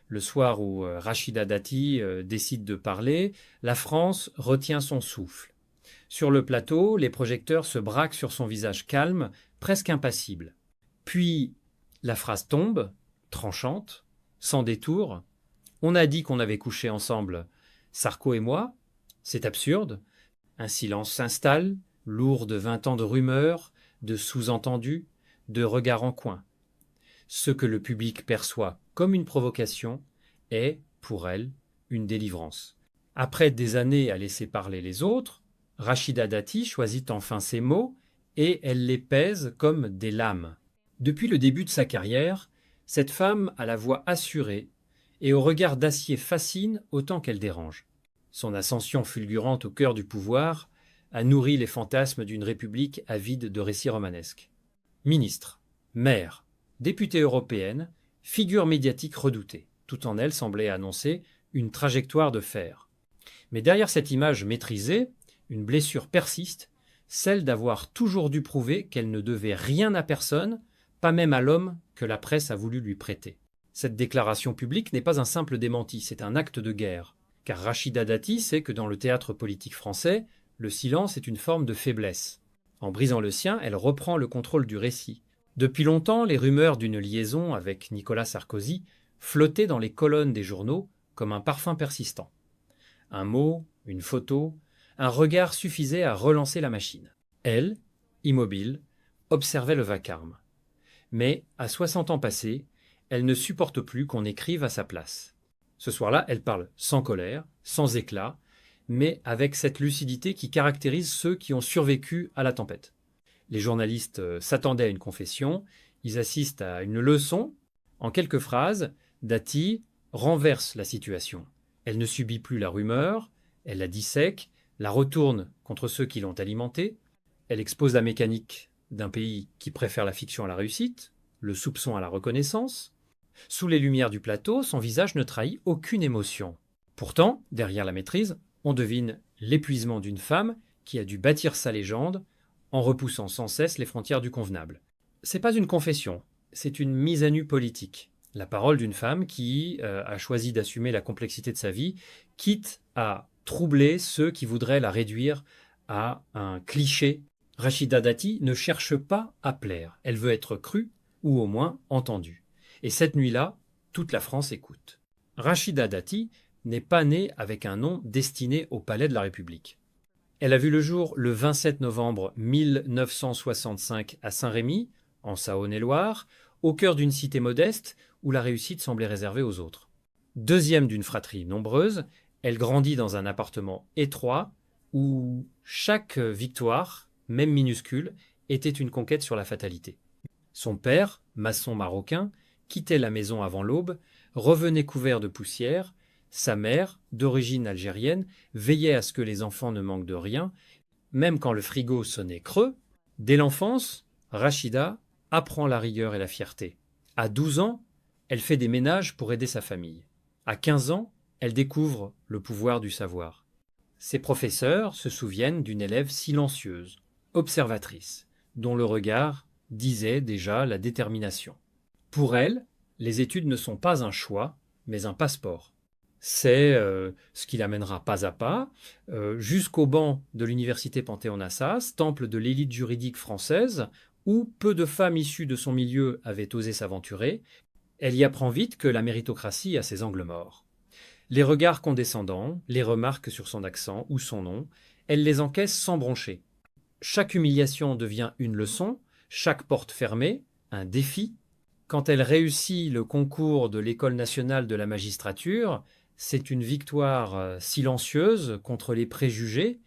Le soir où Rachida Dati décide de parler, la France retient son souffle. Sur le plateau, les projecteurs se braquent sur son visage calme, presque impassible. Puis, la phrase tombe, tranchante, sans détour. On a dit qu'on avait couché ensemble, Sarko et moi. C'est absurde. Un silence s'installe, lourd de 20 ans de rumeurs, de sous-entendus, de regards en coin. Ce que le public perçoit comme une provocation est, pour elle, une délivrance. Après des années à laisser parler les autres, Rachida Dati choisit enfin ses mots et elle les pèse comme des lames. Depuis le début de sa carrière, cette femme a la voix assurée et au regard d'acier fascine autant qu'elle dérange. Son ascension fulgurante au cœur du pouvoir a nourri les fantasmes d'une république avide de récits romanesques. Ministre, maire, députée européenne, figure médiatique redoutée. Tout en elle semblait annoncer une trajectoire de fer. Mais derrière cette image maîtrisée, une blessure persiste, celle d'avoir toujours dû prouver qu'elle ne devait rien à personne, pas même à l'homme que la presse a voulu lui prêter. Cette déclaration publique n'est pas un simple démenti, c'est un acte de guerre. Car Rachida Dati sait que dans le théâtre politique français, le silence est une forme de faiblesse. En brisant le sien, elle reprend le contrôle du récit. Depuis longtemps, les rumeurs d'une liaison avec Nicolas Sarkozy flottaient dans les colonnes des journaux comme un parfum persistant. Un mot, une photo, un regard suffisaient à relancer la machine. Elle, immobile, observait le vacarme. Mais, à 60 ans passés, elle ne supporte plus qu'on écrive à sa place. Ce soir-là, elle parle sans colère, sans éclat, mais avec cette lucidité qui caractérise ceux qui ont survécu à la tempête. Les journalistes s'attendaient à une confession, ils assistent à une leçon. En quelques phrases, Dati renverse la situation. Elle ne subit plus la rumeur, elle la dissèque, la retourne contre ceux qui l'ont alimentée, elle expose la mécanique d'un pays qui préfère la fiction à la réussite, le soupçon à la reconnaissance. Sous les lumières du plateau, son visage ne trahit aucune émotion. Pourtant, derrière la maîtrise, on devine l'épuisement d'une femme qui a dû bâtir sa légende en repoussant sans cesse les frontières du convenable. C'est pas une confession, c'est une mise à nu politique. La parole d'une femme qui a choisi d'assumer la complexité de sa vie, quitte à troubler ceux qui voudraient la réduire à un cliché. Rachida Dati ne cherche pas à plaire, elle veut être crue ou au moins entendue. Et cette nuit-là, toute la France écoute. Rachida Dati n'est pas née avec un nom destiné au palais de la République. Elle a vu le jour le 27 novembre 1965 à Saint-Rémy, en Saône-et-Loire, au cœur d'une cité modeste où la réussite semblait réservée aux autres. Deuxième d'une fratrie nombreuse, elle grandit dans un appartement étroit où chaque victoire, même minuscule, était une conquête sur la fatalité. Son père, maçon marocain, quittait la maison avant l'aube, revenait couvert de poussière. Sa mère, d'origine algérienne, veillait à ce que les enfants ne manquent de rien, même quand le frigo sonnait creux. Dès l'enfance, Rachida apprend la rigueur et la fierté. À 12 ans, elle fait des ménages pour aider sa famille. À 15 ans, elle découvre le pouvoir du savoir. Ses professeurs se souviennent d'une élève silencieuse, observatrice, dont le regard disait déjà la détermination. Pour elle, les études ne sont pas un choix, mais un passeport. C'est ce qui l'amènera pas à pas jusqu'au banc de l'université Panthéon-Assas, temple de l'élite juridique française, où peu de femmes issues de son milieu avaient osé s'aventurer. Elle y apprend vite que la méritocratie a ses angles morts. Les regards condescendants, les remarques sur son accent ou son nom, elle les encaisse sans broncher. Chaque humiliation devient une leçon, chaque porte fermée, un défi. Quand elle réussit le concours de l'École nationale de la magistrature, c'est une victoire silencieuse contre les préjugés.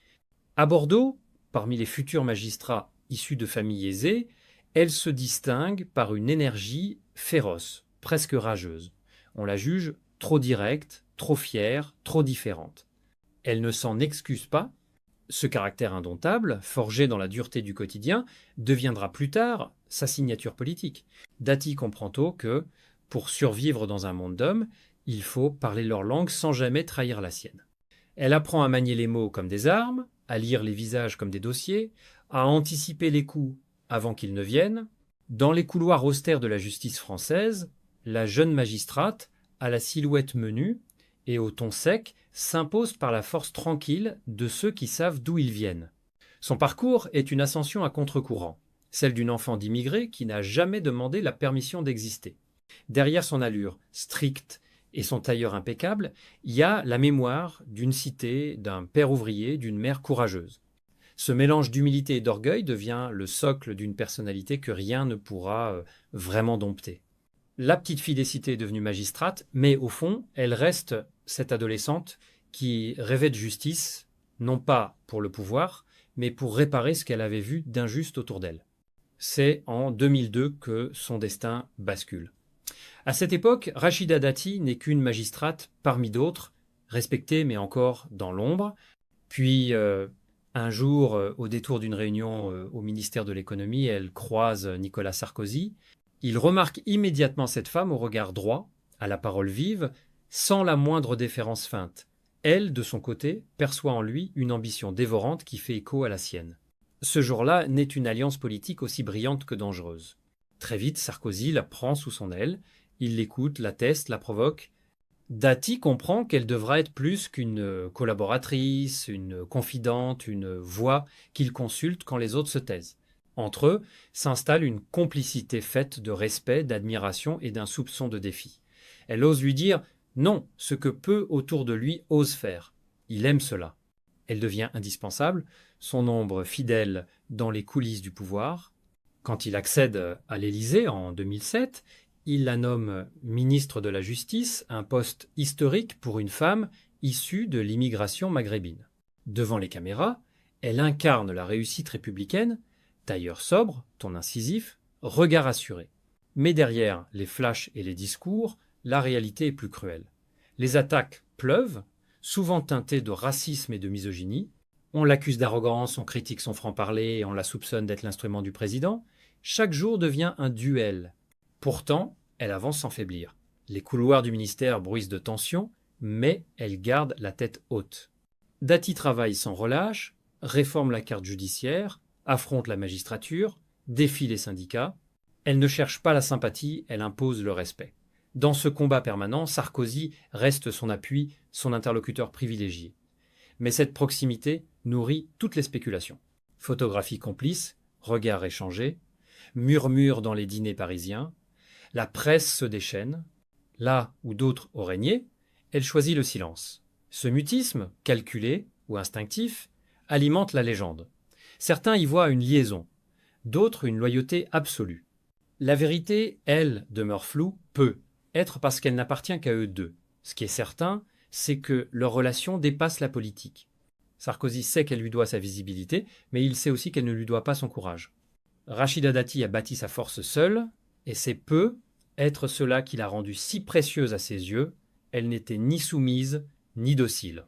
À Bordeaux, parmi les futurs magistrats issus de familles aisées, elle se distingue par une énergie féroce, presque rageuse. On la juge trop directe, trop fière, trop différente. Elle ne s'en excuse pas. Ce caractère indomptable, forgé dans la dureté du quotidien, deviendra plus tard sa signature politique. Dati comprend tôt que, pour survivre dans un monde d'hommes, il faut parler leur langue sans jamais trahir la sienne. Elle apprend à manier les mots comme des armes, à lire les visages comme des dossiers, à anticiper les coups avant qu'ils ne viennent. Dans les couloirs austères de la justice française, la jeune magistrate à la silhouette menue et au ton sec, s'impose par la force tranquille de ceux qui savent d'où ils viennent. Son parcours est une ascension à contre-courant, celle d'une enfant d'immigré qui n'a jamais demandé la permission d'exister. Derrière son allure stricte et son tailleur impeccable, il y a la mémoire d'une cité, d'un père ouvrier, d'une mère courageuse. Ce mélange d'humilité et d'orgueil devient le socle d'une personnalité que rien ne pourra vraiment dompter. La petite fille des cités est devenue magistrate, mais au fond, elle reste cette adolescente qui rêvait de justice, non pas pour le pouvoir, mais pour réparer ce qu'elle avait vu d'injuste autour d'elle. C'est en 2002 que son destin bascule. À cette époque, Rachida Dati n'est qu'une magistrate parmi d'autres, respectée mais encore dans l'ombre. Puis, un jour, au détour d'une réunion au ministère de l'économie, elle croise Nicolas Sarkozy. Il remarque immédiatement cette femme au regard droit, à la parole vive, sans la moindre déférence feinte. Elle, de son côté, perçoit en lui une ambition dévorante qui fait écho à la sienne. Ce jour-là naît une alliance politique aussi brillante que dangereuse. Très vite, Sarkozy la prend sous son aile, il l'écoute, la teste, la provoque. Dati comprend qu'elle devra être plus qu'une collaboratrice, une confidente, une voix qu'il consulte quand les autres se taisent. Entre eux s'installe une complicité faite de respect, d'admiration et d'un soupçon de défi. Elle ose lui dire non, ce que peu autour de lui osent faire. Il aime cela. Elle devient indispensable, son ombre fidèle dans les coulisses du pouvoir. Quand il accède à l'Élysée en 2007, il la nomme ministre de la Justice, un poste historique pour une femme issue de l'immigration maghrébine. Devant les caméras, elle incarne la réussite républicaine, tailleur sobre, ton incisif, regard assuré. Mais derrière les flashs et les discours, la réalité est plus cruelle. Les attaques pleuvent, souvent teintées de racisme et de misogynie. On l'accuse d'arrogance, on critique son franc-parler et on la soupçonne d'être l'instrument du président. Chaque jour devient un duel. Pourtant, elle avance sans faiblir. Les couloirs du ministère bruissent de tension, mais elle garde la tête haute. Dati travaille sans relâche, réforme la carte judiciaire, affronte la magistrature, défie les syndicats. Elle ne cherche pas la sympathie, elle impose le respect. Dans ce combat permanent, Sarkozy reste son appui, son interlocuteur privilégié. Mais cette proximité nourrit toutes les spéculations. Photographies complices, regards échangés, murmures dans les dîners parisiens, la presse se déchaîne. Là où d'autres ont régné, elle choisit le silence. Ce mutisme, calculé ou instinctif, alimente la légende. Certains y voient une liaison, d'autres une loyauté absolue. La vérité, elle, demeure floue, peut être parce qu'elle n'appartient qu'à eux deux. Ce qui est certain, c'est que leur relation dépasse la politique. Sarkozy sait qu'elle lui doit sa visibilité, mais il sait aussi qu'elle ne lui doit pas son courage. Rachida Dati a bâti sa force seule, et c'est peu être cela qui l'a rendue si précieuse à ses yeux. Elle n'était ni soumise, ni docile.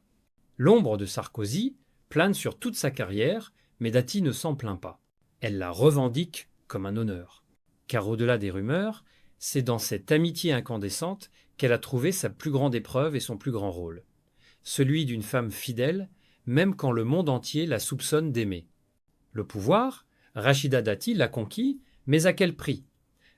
L'ombre de Sarkozy plane sur toute sa carrière, mais Dati ne s'en plaint pas. Elle la revendique comme un honneur. Car au-delà des rumeurs, c'est dans cette amitié incandescente qu'elle a trouvé sa plus grande épreuve et son plus grand rôle. Celui d'une femme fidèle, même quand le monde entier la soupçonne d'aimer. Le pouvoir, Rachida Dati l'a conquis, mais à quel prix ?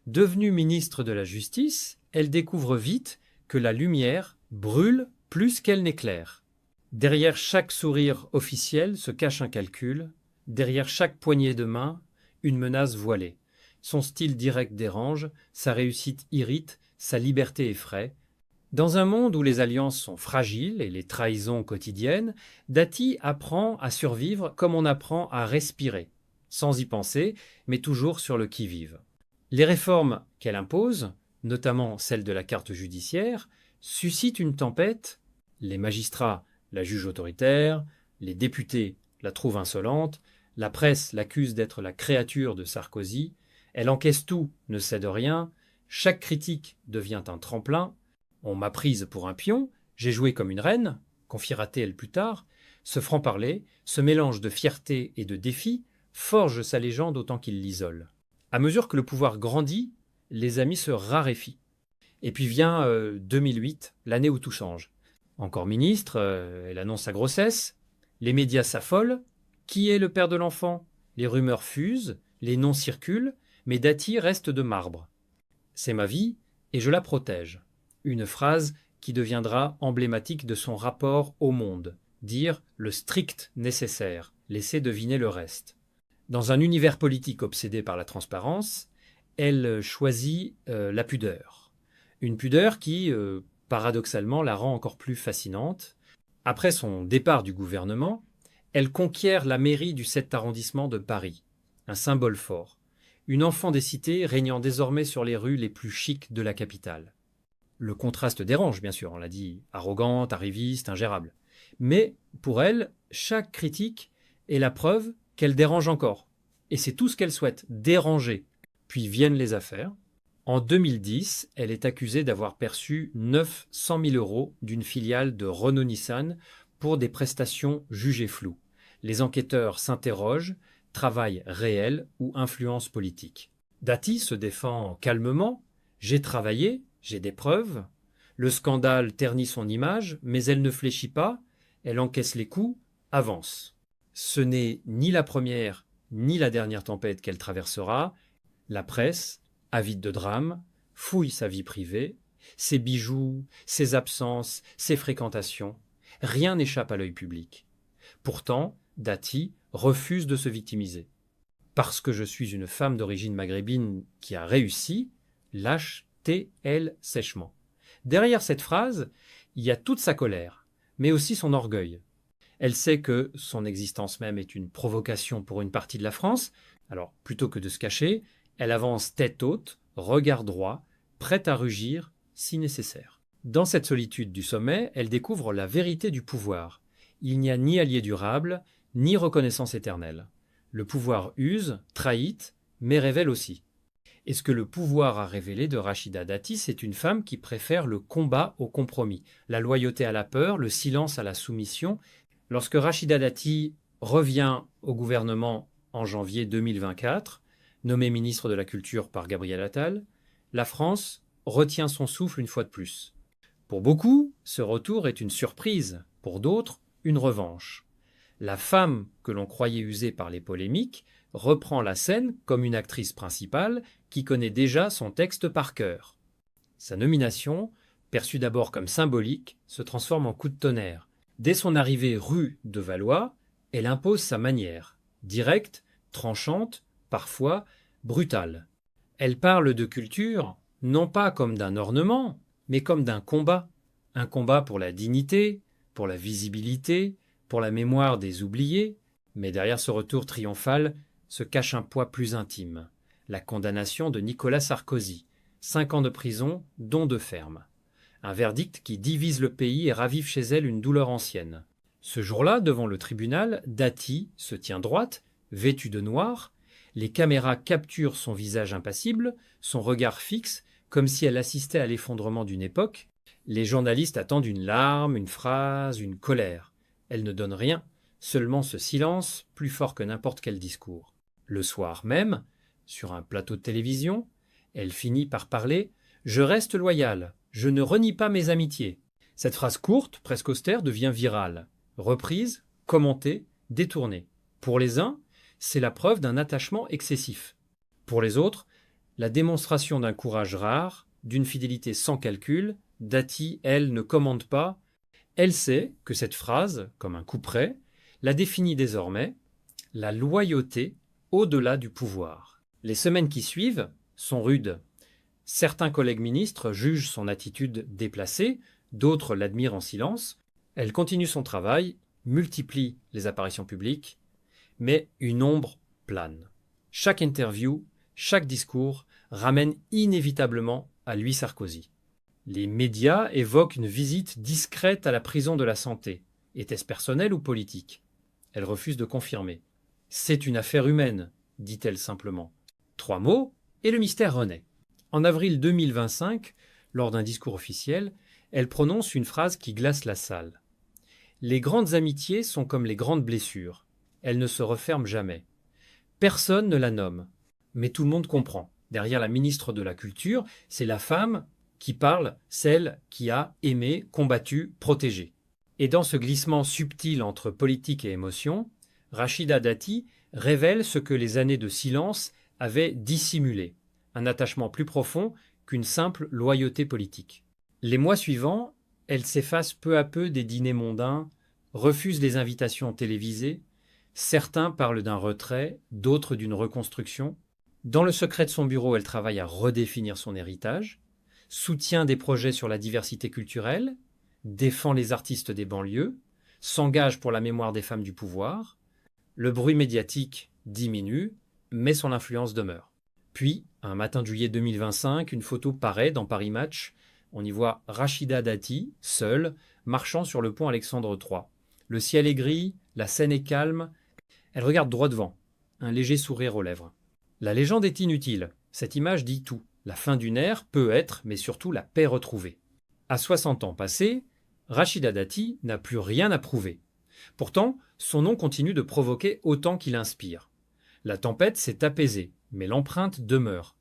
Devenue ministre de la Justice, elle découvre vite que la lumière brûle plus qu'elle n'éclaire. Derrière chaque sourire officiel se cache un calcul, derrière chaque poignée de main, une menace voilée. Son style direct dérange, sa réussite irrite, sa liberté effraie. Dans un monde où les alliances sont fragiles et les trahisons quotidiennes, Dati apprend à survivre comme on apprend à respirer, sans y penser, mais toujours sur le qui-vive. Les réformes qu'elle impose, notamment celle de la carte judiciaire, suscitent une tempête. Les magistrats la jugent autoritaire, les députés la trouvent insolente, la presse l'accuse d'être la créature de Sarkozy, elle encaisse tout, ne cède rien, chaque critique devient un tremplin. On m'a prise pour un pion, j'ai joué comme une reine, confiera-t-elle plus tard. Ce franc-parler, ce mélange de fierté et de défi, forge sa légende autant qu'il l'isole. À mesure que le pouvoir grandit, les amis se raréfient. Et puis vient 2008, l'année où tout change. Encore ministre, elle annonce sa grossesse, les médias s'affolent. Qui est le père de l'enfant ? Les rumeurs fusent, les noms circulent, mais Dati reste de marbre. C'est ma vie et je la protège. une phrase qui deviendra emblématique de son rapport au monde, dire le strict nécessaire, laisser deviner le reste. Dans un univers politique obsédé par la transparence, elle choisit la pudeur. Une pudeur qui, paradoxalement, la rend encore plus fascinante. Après son départ du gouvernement, elle conquiert la mairie du 7e arrondissement de Paris, un symbole fort. Une enfant des cités régnant désormais sur les rues les plus chics de la capitale. Le contraste dérange, bien sûr, on l'a dit, arrogante, arriviste, ingérable. Mais pour elle, chaque critique est la preuve qu'elle dérange encore. Et c'est tout ce qu'elle souhaite, déranger. Puis viennent les affaires. En 2010, elle est accusée d'avoir perçu 900 000 € d'une filiale de Renault-Nissan pour des prestations jugées floues. Les enquêteurs s'interrogent, travail réel ou influence politique. Dati se défend calmement. J'ai travaillé, j'ai des preuves. Le scandale ternit son image, mais elle ne fléchit pas, elle encaisse les coups, avance. Ce n'est ni la première ni la dernière tempête qu'elle traversera. La presse, avide de drame, fouille sa vie privée, ses bijoux, ses absences, ses fréquentations. Rien n'échappe à l'œil public. Pourtant, Dati refuse de se victimiser. Parce que je suis une femme d'origine maghrébine qui a réussi, lâche-t-elle sèchement. Derrière cette phrase, il y a toute sa colère, mais aussi son orgueil. Elle sait que son existence même est une provocation pour une partie de la France, alors plutôt que de se cacher, elle avance tête haute, regard droit, prête à rugir si nécessaire. Dans cette solitude du sommet, elle découvre la vérité du pouvoir. Il n'y a ni allié durable, ni reconnaissance éternelle. Le pouvoir use, trahit, mais révèle aussi. Et ce que le pouvoir a révélé de Rachida Dati, c'est une femme qui préfère le combat au compromis, la loyauté à la peur, le silence à la soumission. Lorsque Rachida Dati revient au gouvernement en janvier 2024, nommée ministre de la Culture par Gabriel Attal, la France retient son souffle une fois de plus. Pour beaucoup, ce retour est une surprise, pour d'autres, une revanche. La femme que l'on croyait usée par les polémiques reprend la scène comme une actrice principale qui connaît déjà son texte par cœur. Sa nomination, perçue d'abord comme symbolique, se transforme en coup de tonnerre. Dès son arrivée rue de Valois, elle impose sa manière, directe, tranchante, parfois brutale. Elle parle de culture, non pas comme d'un ornement, mais comme d'un combat. Un combat pour la dignité, pour la visibilité, pour la mémoire des oubliés. Mais derrière ce retour triomphal se cache un poids plus intime. La condamnation de Nicolas Sarkozy. 5 ans de prison, dont 2 fermes. Un verdict qui divise le pays et ravive chez elle une douleur ancienne. Ce jour-là, devant le tribunal, Dati se tient droite, vêtue de noir. Les caméras capturent son visage impassible, son regard fixe, comme si elle assistait à l'effondrement d'une époque. Les journalistes attendent une larme, une phrase, une colère. Elle ne donne rien, seulement ce silence, plus fort que n'importe quel discours. Le soir même, sur un plateau de télévision, elle finit par parler « Je reste loyale, je ne renie pas mes amitiés ». Cette phrase courte, presque austère, devient virale. Reprise, commentée, détournée. Pour les uns, c'est la preuve d'un attachement excessif. Pour les autres, la démonstration d'un courage rare, d'une fidélité sans calcul. Dati, elle, ne commente pas. Elle sait que cette phrase, comme un couperet, la définit désormais, la loyauté au-delà du pouvoir. Les semaines qui suivent sont rudes. Certains collègues ministres jugent son attitude déplacée, d'autres l'admirent en silence. Elle continue son travail, multiplie les apparitions publiques, mais une ombre plane. Chaque interview, chaque discours ramène inévitablement à lui Sarkozy. Les médias évoquent une visite discrète à la prison de la Santé. Était-ce personnel ou politique? Elle refuse de confirmer. C'est une affaire humaine, dit-elle simplement. 3 mots, et le mystère renaît. En avril 2025, lors d'un discours officiel, elle prononce une phrase qui glace la salle. Les grandes amitiés sont comme les grandes blessures. Elles ne se referment jamais. Personne ne la nomme, mais tout le monde comprend. Derrière la ministre de la Culture, c'est la femme qui parle, celle qui a aimé, combattu, protégé. Et dans ce glissement subtil entre politique et émotion, Rachida Dati révèle ce que les années de silence avaient dissimulé, un attachement plus profond qu'une simple loyauté politique. Les mois suivants, elle s'efface peu à peu des dîners mondains, refuse les invitations télévisées. Certains parlent d'un retrait, d'autres d'une reconstruction. Dans le secret de son bureau, elle travaille à redéfinir son héritage, soutient des projets sur la diversité culturelle, défend les artistes des banlieues, s'engage pour la mémoire des femmes du pouvoir. Le bruit médiatique diminue, mais son influence demeure. Puis, un matin de juillet 2025, une photo paraît dans Paris Match. On y voit Rachida Dati, seule, marchant sur le pont Alexandre III. Le ciel est gris, la scène est calme. Elle regarde droit devant, un léger sourire aux lèvres. La légende est inutile. Cette image dit tout. La fin d'une ère peut être, mais surtout la paix retrouvée. À 60 ans passés, Rachida Dati n'a plus rien à prouver. Pourtant, son nom continue de provoquer autant qu'il inspire. La tempête s'est apaisée, mais l'empreinte demeure.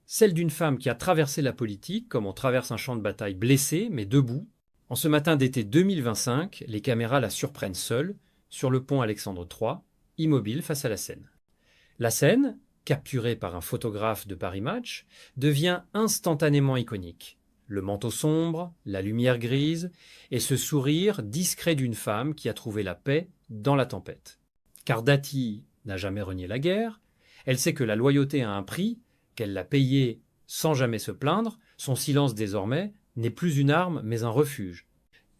Celle d'une femme qui a traversé la politique comme on traverse un champ de bataille blessée, mais debout. En ce matin d'été 2025, les caméras la surprennent seule, sur le pont Alexandre III, immobile face à la Seine. La scène, capturée par un photographe de Paris Match, devient instantanément iconique. Le manteau sombre, la lumière grise et ce sourire discret d'une femme qui a trouvé la paix dans la tempête. Car Dati n'a jamais renié la guerre, elle sait que la loyauté a un prix, qu'elle l'a payé sans jamais se plaindre, son silence désormais n'est plus une arme mais un refuge.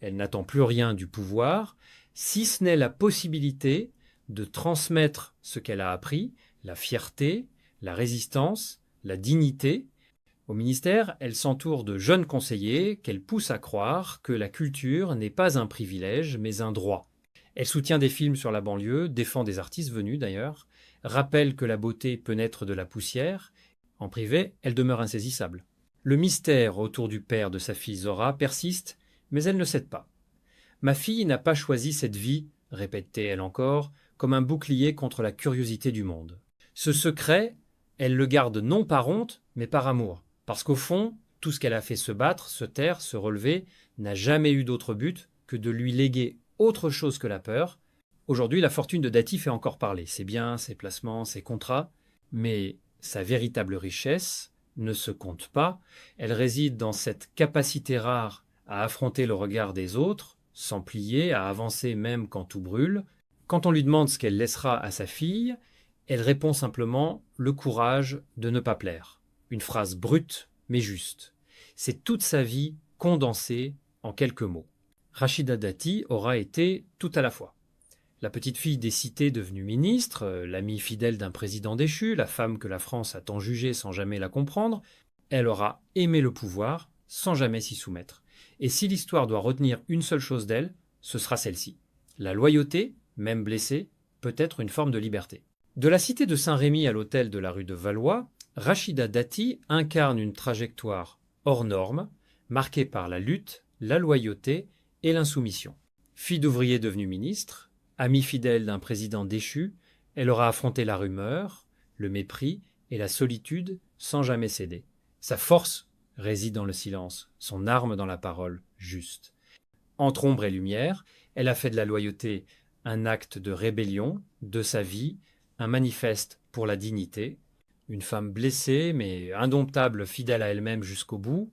Elle n'attend plus rien du pouvoir, si ce n'est la possibilité de transmettre ce qu'elle a appris, la fierté, la résistance, la dignité. Au ministère, elle s'entoure de jeunes conseillers qu'elle pousse à croire que la culture n'est pas un privilège, mais un droit. Elle soutient des films sur la banlieue, défend des artistes venus d'ailleurs, rappelle que la beauté peut naître de la poussière. En privé, elle demeure insaisissable. Le mystère autour du père de sa fille Zora persiste, mais elle ne cède pas. « Ma fille n'a pas choisi cette vie, répétait-elle encore, comme un bouclier contre la curiosité du monde. Ce secret, elle le garde non par honte, mais par amour. Parce qu'au fond, tout ce qu'elle a fait se battre, se taire, se relever, n'a jamais eu d'autre but que de lui léguer autre chose que la peur. Aujourd'hui, la fortune de Dati fait encore parler. Ses biens, ses placements, ses contrats. Mais sa véritable richesse ne se compte pas. Elle réside dans cette capacité rare à affronter le regard des autres, sans plier, à avancer même quand tout brûle. Quand on lui demande ce qu'elle laissera à sa fille, elle répond simplement « le courage de ne pas plaire ». Une phrase brute, mais juste. C'est toute sa vie condensée en quelques mots. Rachida Dati aura été tout à la fois. La petite fille des cités devenue ministre, l'amie fidèle d'un président déchu, la femme que la France a tant jugée sans jamais la comprendre, elle aura aimé le pouvoir sans jamais s'y soumettre. Et si l'histoire doit retenir une seule chose d'elle, ce sera celle-ci. La loyauté, même blessée, peut être une forme de liberté. De la cité de Saint-Rémy à l'hôtel de la rue de Valois, Rachida Dati incarne une trajectoire hors norme, marquée par la lutte, la loyauté et l'insoumission. Fille d'ouvrier devenue ministre, amie fidèle d'un président déchu, elle aura affronté la rumeur, le mépris et la solitude sans jamais céder. Sa force réside dans le silence, son arme dans la parole juste. Entre ombre et lumière, elle a fait de la loyauté un acte de rébellion, de sa vie, un manifeste pour la dignité. Une femme blessée mais indomptable, fidèle à elle-même jusqu'au bout,